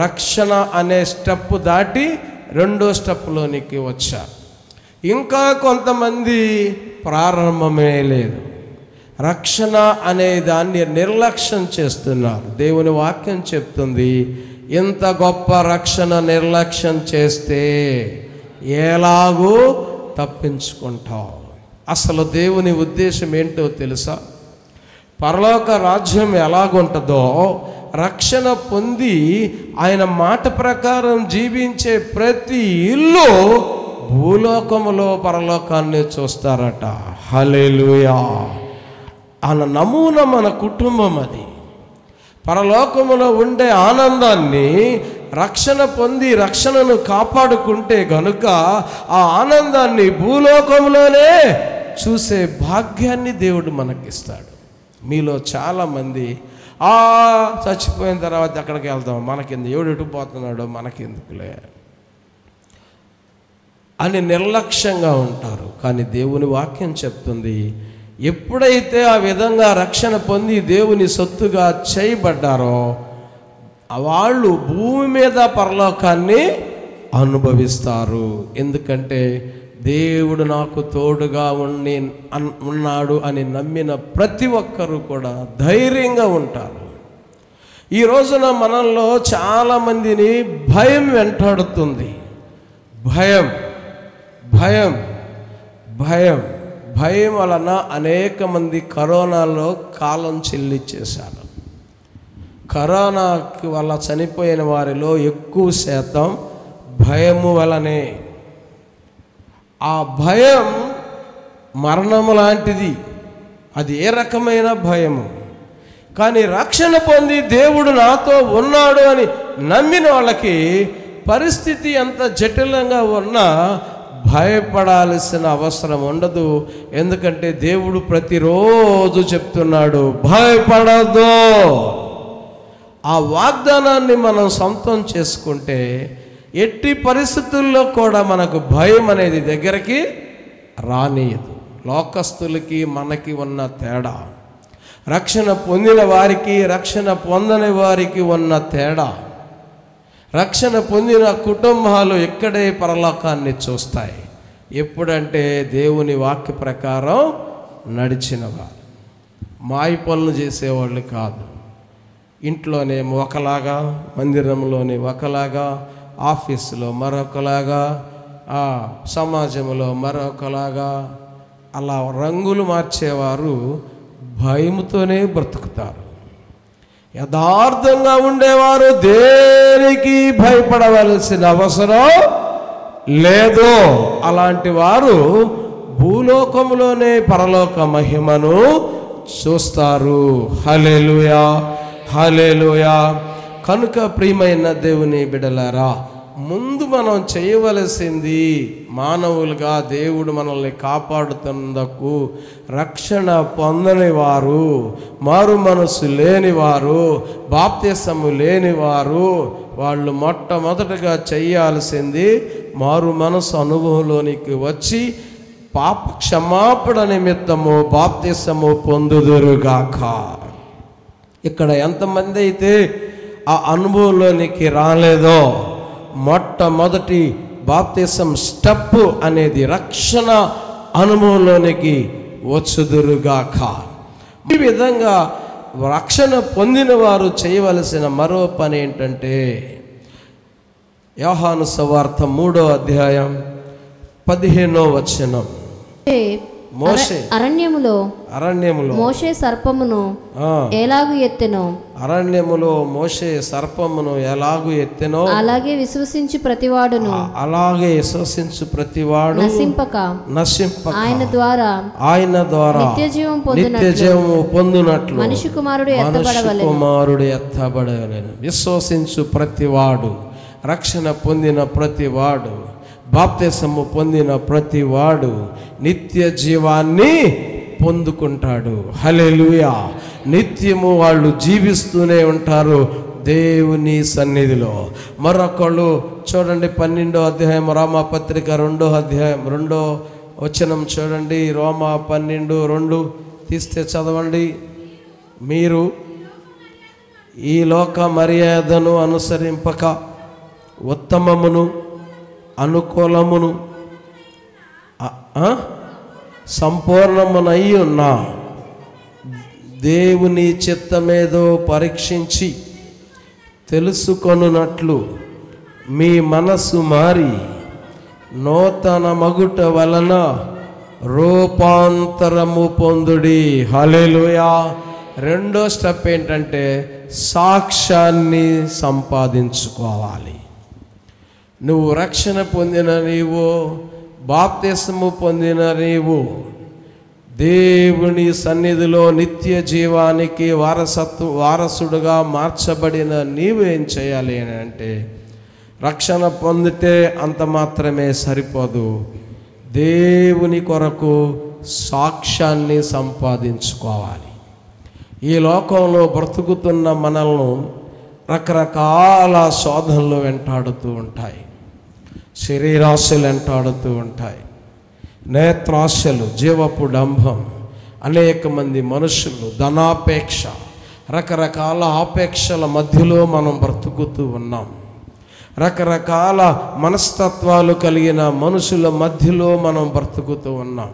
రక్షణ అనే స్టెప్ దాటి రెండో స్టెప్లోనికి వచ్చారు. ఇంకా కొంతమంది ప్రారంభమే లేదు, రక్షణ అనే దాన్ని నిర్లక్ష్యం చేస్తున్నారు. దేవుని వాక్యం చెప్తుంది, ఇంత గొప్ప రక్షణ నిర్లక్ష్యం చేస్తే ఎలాగూ తప్పించుకుంటావు. అసలు దేవుని ఉద్దేశం ఏంటో తెలుసా? పరలోక రాజ్యం ఎలాగుంటుందో, రక్షణ పొంది ఆయన మాట ప్రకారం జీవించే ప్రతి ఇల్లు భూలోకములో పరలోకాన్ని చూస్తారట. హల్లెలూయా. అన్న నమూనా మన కుటుంబం. అది పరలోకములో ఉండే ఆనందాన్ని రక్షణ పొంది రక్షణను కాపాడుకుంటే గనుక ఆ ఆనందాన్ని భూలోకంలోనే చూసే భాగ్యాన్ని దేవుడు మనకిస్తాడు. మీలో చాలామంది చచ్చిపోయిన తర్వాత ఎక్కడికి వెళ్తాం, మనకెందుకు, ఎవడు ఎటుపోతున్నాడో మనకెందుకులే అని నిర్లక్ష్యంగా ఉంటారు. కానీ దేవుని వాక్యం చెప్తుంది, ఎప్పుడైతే ఆ విధంగా రక్షణ పొంది దేవుని సొత్తుగా చేయబడ్డారో వాళ్ళు భూమి మీద పరలోకాన్ని అనుభవిస్తారు. ఎందుకంటే దేవుడు నాకు తోడుగా ఉన్నాడు అని నమ్మిన ప్రతి ఒక్కరూ కూడా ధైర్యంగా ఉంటారు. ఈ రోజున మనల్లో చాలామందిని భయం వెంటాడుతుంది. భయం భయం భయం భయం వలన అనేక మంది కరోనాలో కాలం చెల్లించేశారు. కరోనాకి వల్ల చనిపోయిన వారిలో ఎక్కువ శాతం భయము వలనే. ఆ భయం మరణము లాంటిది. అది ఏ రకమైన భయము. కానీ రక్షణ పొంది దేవుడు నాతో ఉన్నాడు అని నమ్మిన వాళ్ళకి పరిస్థితి ఎంత జటిలంగా ఉన్నా భయపడాల్సిన అవసరం ఉండదు. ఎందుకంటే దేవుడు ప్రతిరోజు చెప్తున్నాడు, భయపడద్దు. ఆ వాగ్దానాన్ని మనం సొంతం చేసుకుంటే ఎట్టి పరిస్థితుల్లో కూడా మనకు భయం అనేది దగ్గరికి రానియదు. లోకస్తులకి మనకి ఉన్న తేడా, రక్షణ పొందిన వారికి రక్షణ పొందని వారికి ఉన్న తేడా. రక్షణ పొందిన కుటుంబాలు ఇక్కడే పరలోకాన్ని చూస్తాయి. ఎప్పుడంటే దేవుని వాక్య ప్రకారం నడిచిన వారు, మాయ పనులు చేసేవాళ్ళు కాదు. ఇంట్లోనే ఒకలాగా, మందిరంలోనే ఒకలాగా, ఆఫీసులో మరొకలాగా, సమాజంలో మరొకలాగా, అలా రంగులు మార్చేవారు భయముతోనే బ్రతుకుతారు. యథార్థంగా ఉండేవారు దేనికి భయపడవలసిన అవసరం లేదు. అలాంటి వారు భూలోకంలోనే పరలోక మహిమను చూస్తారు. హల్లెలూయా, హల్లెలూయా. కనుక ప్రియమైన దేవుని బిడ్డలారా, ముందు మనం చేయవలసింది, మానవులుగా దేవుడు మనల్ని కాపాడుతున్నందుకు రక్షణ పొందని వారు, మారు మనసు లేనివారు, బాప్తిసము లేనివారు, వాళ్ళు మొట్టమొదటగా చేయాల్సింది మారు మనసు అనుభవంలోనికి వచ్చి పాప క్షమాపణ నిమిత్తము బాప్తిసము పొందుదురుగాక. ఇక్కడ ఎంతమంది అయితే ఆ అనుభవంలోనికి రాలేదో, మొట్టమొదటి బాప్తిసం స్టెప్ అనేది రక్షణ అనుభవంలోనికి వచ్చుదురుగాక. ఈ విధంగా రక్షణ పొందిన వారు చేయవలసిన మరో పని ఏంటంటే, యోహాను సువార్త 3వ అధ్యాయం 15వ వచనం. అరణ్యములో మోషే సర్పమును ఎలాగు ఎత్తెనో, అరణ్యములో మోషే సర్పమును ఎలాగు ఎత్తెనో అలాగే విశ్వసించు ప్రతివాడును నశింపక ఆయన ద్వారా నిత్యజీవము పొందునట్లు మనిషి కుమారుడు ఎత్తబడవలెను. విశ్వసించు ప్రతివాడు, రక్షణ పొందిన ప్రతివాడు, బాప్తిసము పొందిన ప్రతివాడు నిత్య జీవాన్ని పొందుకుంటాడు. హల్లెలూయా. నిత్యము వాళ్ళు జీవిస్తూనే ఉంటారు దేవుని సన్నిధిలో. మరొకళ్ళు చూడండి, 12వ అధ్యాయం రోమాపత్రిక 2వ అధ్యాయం 2వ వచనం చూడండి. రోమా 12:2 తీస్తే చదవండి. మీరు ఈ లోక మర్యాదను అనుసరింపక ఉత్తమమును అనుకూలమును సంపూర్ణమునై ఉన్న దేవుని చిత్తమేదో పరీక్షించి తెలుసుకొనున్నట్లు మీ మనస్సు మారి నూతన మగుట వలన రూపాంతరము పొందుడి. హల్లెలూయా. రెండో స్టెప్ ఏంటంటే సాక్ష్యాన్ని సంపాదించుకోవాలి. నువ్వు రక్షణ పొందిన నీవు, బాప్తిస్మము పొందిన నీవు దేవుని సన్నిధిలో నిత్య జీవానికి వారసుడుగా మార్చబడిన నీవు ఏం చేయాలి అని అంటే, రక్షణ పొందితే అంత మాత్రమే సరిపోదు, దేవుని కొరకు సాక్ష్యాన్ని సంపాదించుకోవాలి. ఈ లోకంలో బ్రతుకుతున్న మనల్ని రకరకాల శోధనలు వెంటాడుతూ ఉంటాయి, శరీరాశలు వెంటాడుతూ ఉంటాయి, నేత్రాశలు, జీవపు డంభం, అనేక మంది మనుషులు, ధనాపేక్ష, రకరకాల ఆపేక్షల మధ్యలో మనం బ్రతుకుతూ ఉన్నాం. రకరకాల మనస్తత్వాలు కలిగిన మనుషుల మధ్యలో మనం బ్రతుకుతూ ఉన్నాం.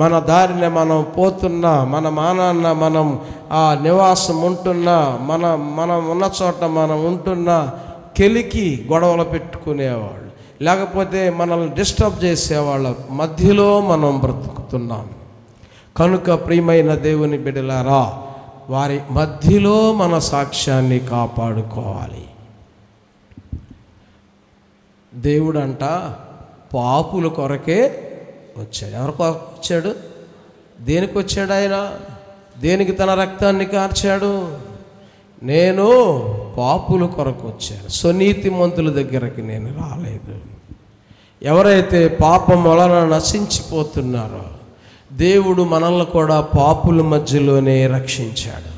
మన దారిన మనం పోతున్నా, మన మానాన్న మనం ఆ నివాసం ఉంటున్నా, మనం ఉన్న చోట మనం ఉంటున్నా కెలికి గొడవలు పెట్టుకునేవాళ్ళు, లేకపోతే మనల్ని డిస్టర్బ్ చేసేవాళ్ళ మధ్యలో మనం బ్రతుకుతున్నాం. కనుక ప్రియమైన దేవుని బిడ్డలారా, వారి మధ్యలో మన సాక్ష్యాన్ని కాపాడుకోవాలి. దేవుడంట పాపుల కొరకే వచ్చాడు. ఎవరి కొరకు వచ్చాడు? దేనికి వచ్చాడు ఆయన? దేనికి తన రక్తాన్ని కార్చాడు? నేను పాపుల కొరకు వచ్చాను, స్వనీతిమంతుల దగ్గరికి నేను రాలేదు. ఎవరైతే పాపం వలన నశించిపోతున్నారో దేవుడు మనల్ని కూడా పాపుల మధ్యలోనే రక్షించాడు.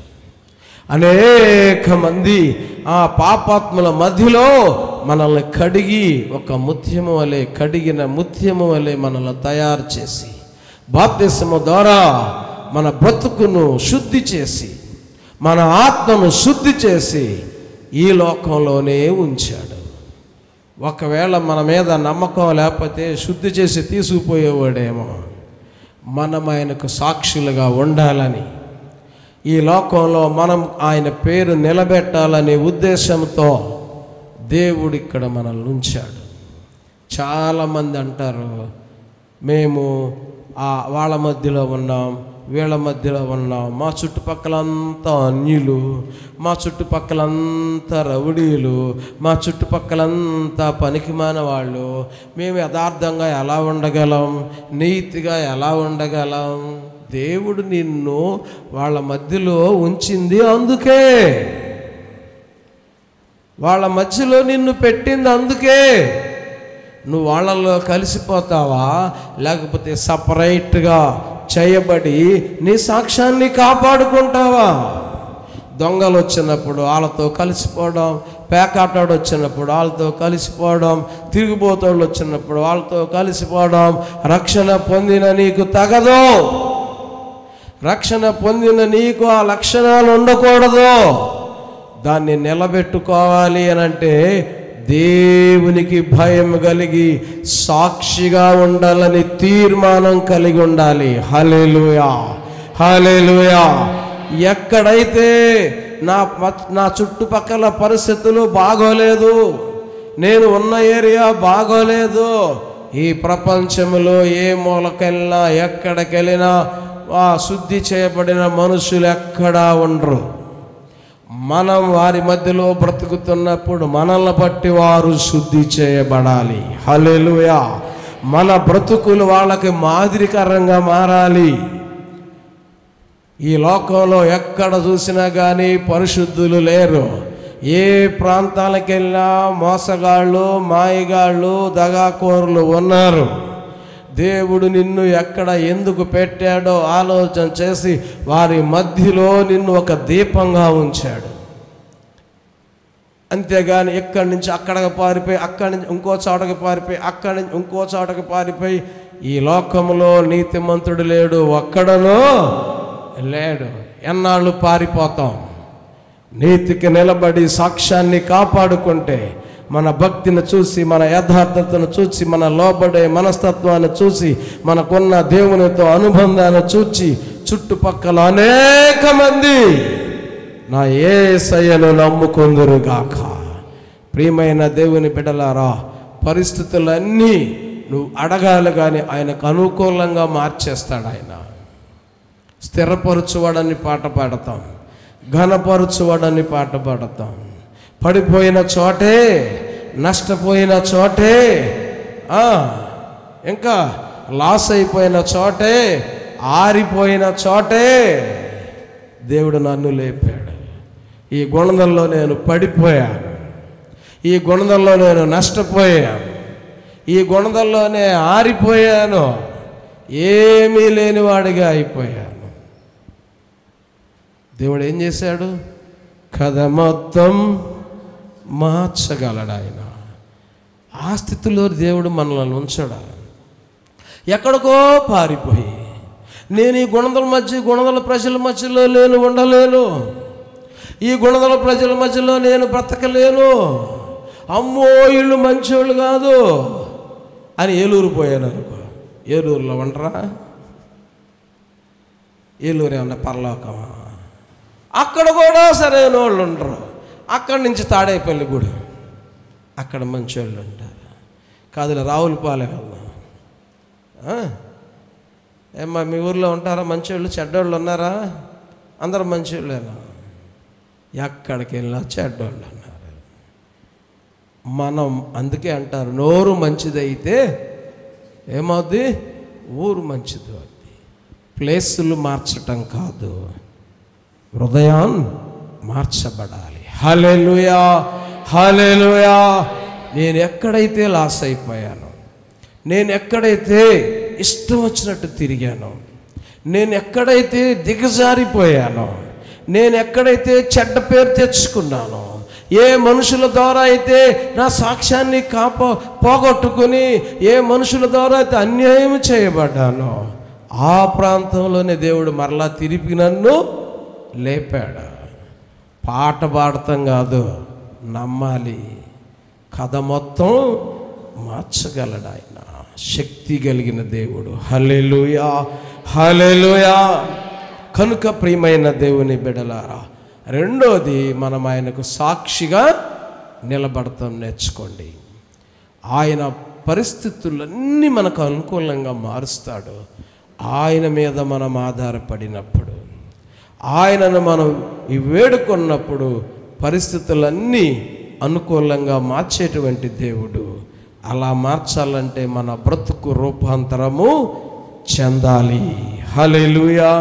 అనేక మంది ఆ పాపాత్ముల మధ్యలో మనల్ని కడిగి, ఒక ముత్యము వలె, కడిగిన ముత్యము వలె మనల్ని తయారు చేసి, బాప్తిస్మము ద్వారా మన బ్రతుకును శుద్ధి చేసి, మన ఆత్మను శుద్ధి చేసి ఈ లోకంలోనే ఉంచాడు. ఒకవేళ మన మీద నమ్మకం లేకపోతే శుద్ధి చేసి తీసుకుపోయేవాడేమో. మనం ఆయనకు సాక్షులుగా ఉండాలని, ఈ లోకంలో మనం ఆయన పేరు నిలబెట్టాలనే ఉద్దేశంతో దేవుడు ఇక్కడ మనల్ని ఉంచాడు. చాలామంది అంటారు, మేము వాళ్ళ మధ్యలో ఉన్నాం, వీళ్ళ మధ్యలో ఉన్నాం, మా చుట్టుపక్కలంతా అన్యులు, మా చుట్టుపక్కలంతా రౌడీలు, మా చుట్టుపక్కలంతా పనికిమాన వాళ్ళు, మేము యథార్థంగా ఎలా ఉండగలం, నీతిగా ఎలా ఉండగలం? దేవుడు నిన్ను వాళ్ళ మధ్యలో ఉంచింది అందుకే, వాళ్ళ మధ్యలో నిన్ను పెట్టింది అందుకే. నువ్వు వాళ్ళల్లో కలిసిపోతావా, లేకపోతే సపరేట్గా చేయబడి నీ సాక్ష్యాన్ని కాపాడుకుంటావా? దొంగలు వచ్చినప్పుడు వాళ్ళతో కలిసిపోవడం, పేకాటాడు వచ్చినప్పుడు వాళ్ళతో కలిసిపోవడం, తిరుగుబోతోళ్ళు వచ్చినప్పుడు వాళ్ళతో కలిసిపోవడం రక్షణ పొందిన నీకు తగదు. రక్షణ పొందిన నీకు ఆ లక్షణాలు ఉండకూడదు. దాన్ని నిలబెట్టుకోవాలి అనంటే దేవునికి భయం కలిగి సాక్షిగా ఉండాలని తీర్మానం కలిగి ఉండాలి. హల్లెలూయా, హల్లెలూయా. ఎక్కడైతే నా చుట్టుపక్కల పరిస్థితులు బాగోలేదు, నేను ఉన్న ఏరియా బాగోలేదు, ఈ ప్రపంచంలో ఏ మూలకెళ్ళినా ఎక్కడికెళ్ళినా శుద్ధి చేయబడిన మనుషులు ఎక్కడా ఉండరు. మనం వారి మధ్యలో బ్రతుకుతున్నప్పుడు మనల్ని బట్టి వారు శుద్ధి చేయబడాలి. హల్లెలూయా. మన బ్రతుకులు వాళ్ళకి మాదిరికరంగా మారాలి. ఈ లోకంలో ఎక్కడ చూసినా కానీ పరిశుద్ధులు లేరు. ఏ ప్రాంతాలకు వెళ్ళినా మోసగాళ్ళు, మాయగాళ్ళు, దగాకోరులు ఉన్నారు. దేవుడు నిన్ను ఎక్కడ ఎందుకు పెట్టాడో ఆలోచన చేసి వారి మధ్యలో నిన్ను ఒక దీపంగా ఉంచాడు. అంతేగాని ఎక్కడి నుంచి అక్కడికి పారిపోయి, అక్కడి నుంచి ఇంకో చోటకి పారిపోయి, అక్కడి నుంచి ఇంకో చోటకి పారిపోయి, ఈ లోకంలో నీతిమంతుడు లేడు, ఒక్కడనో లేడు. ఎన్నాళ్ళు పారిపోతాం? నీతికి నిలబడి సాక్ష్యాన్ని కాపాడుకుంటే, మన భక్తిని చూసి, మన యథార్థతను చూసి, మన లోబడే మనస్తత్వాన్ని చూసి, మనకున్న దేవునితో అనుబంధాన్ని చూచి చుట్టుపక్కల అనేక మంది నా యేసయ్యను నమ్ముకొందురుగాక. ప్రియమైన దేవుని బిడ్డలారా, పరిస్థితులన్నీ నువ్వు అడగాలి కానీ ఆయనకు అనుకూలంగా మార్చేస్తాడు. ఆయన స్థిరపరచువాడని పాట పాడతాం, ఘనపరచువాడని పాట పాడతాం. పడిపోయిన చోటే, నష్టపోయిన చోటే, ఇంకా లాస్ అయిపోయిన చోటే, ఆరిపోయిన చోటే దేవుడు నన్ను లేపాడు. ఈ గుణంలో నేను పడిపోయాను, ఈ గుణంలో నేను నష్టపోయాను, ఈ గుణంలోనే ఆరిపోయాను, ఏమీ లేనివాడిగా అయిపోయాను. దేవుడు ఏం చేశాడు? కథ మొత్తం మార్చగలడు ఆయన. ఆ స్థితిలో దేవుడు మనల్ని ఉంచడా? ఎక్కడికో పారిపోయి, నేను ఈ గుణదల ప్రజల మధ్యలో నేను ఉండలేను, ఈ గుణదల ప్రజల మధ్యలో నేను బ్రతకలేను, అమ్మో వీళ్ళు మంచోళ్ళు కాదు అని ఏలూరు పోయాను అనుకో. ఏలూరులో ఉండరా? ఏలూరు ఏమన్నా పరలోకమా? అక్కడ కూడా సరైన వాళ్ళు ఉండరు. అక్కడి నుంచి తాడేపల్లి కూడా అక్కడ మంచోళ్ళు ఉంటారు. కాదులే, రావులపాలెం వెళ్దాం. ఏమ్మా మీ ఊర్లో ఉంటారా మంచోళ్ళు? చెడ్డోళ్ళు ఉన్నారా? అందరూ మంచోళ్ళేనా? ఎక్కడికి వెళ్ళినా చెడ్డోళ్ళు అన్నారు. మనం అందుకే అంటారు, నోరు మంచిదైతే ఏమవుద్ది? ఊరు మంచిది అవుద్ది. ప్లేసులు మార్చటం కాదు, హృదయం మార్చబడాలి. హల్లెలూయా, హల్లెలూయా. నేను ఎక్కడైతే లాస్ అయిపోయానో, నేను ఎక్కడైతే ఇష్టం వచ్చినట్టు తిరిగానో, నేను ఎక్కడైతే దిగజారిపోయానో, నేను ఎక్కడైతే చెడ్డ పేరు తెచ్చుకున్నానో, ఏ మనుషుల ద్వారా అయితే నా సాక్ష్యాన్ని పోగొట్టుకుని, ఏ మనుషుల ద్వారా అయితే అన్యాయం చేయబడ్డానో, ఆ ప్రాంతంలోనే దేవుడు మరలా తిరిగి నన్ను లేపాడు. పాట పాడతాం కాదు, నమ్మాలి. కథ మొత్తం మార్చగలడు ఆయన, శక్తి కలిగిన దేవుడు. హల్లెలూయా, హల్లెలూయా. కనుక ప్రియమైన దేవుని బిడ్డలారా, రెండోది, మనం ఆయనకు సాక్షిగా నిలబడతాం నేర్చుకోండి. ఆయన పరిస్థితులన్నీ మనకు అనుకూలంగా మారుస్తాడు. ఆయన మీద మనం ఆధారపడినప్పుడు, ఆయనను మనం వేడుకున్నప్పుడు పరిస్థితులన్నీ అనుకూలంగా మార్చేటువంటి దేవుడు. అలా మార్చాలంటే మన బ్రతుకు రూపాంతరము చెందాలి. హల్లెలూయా.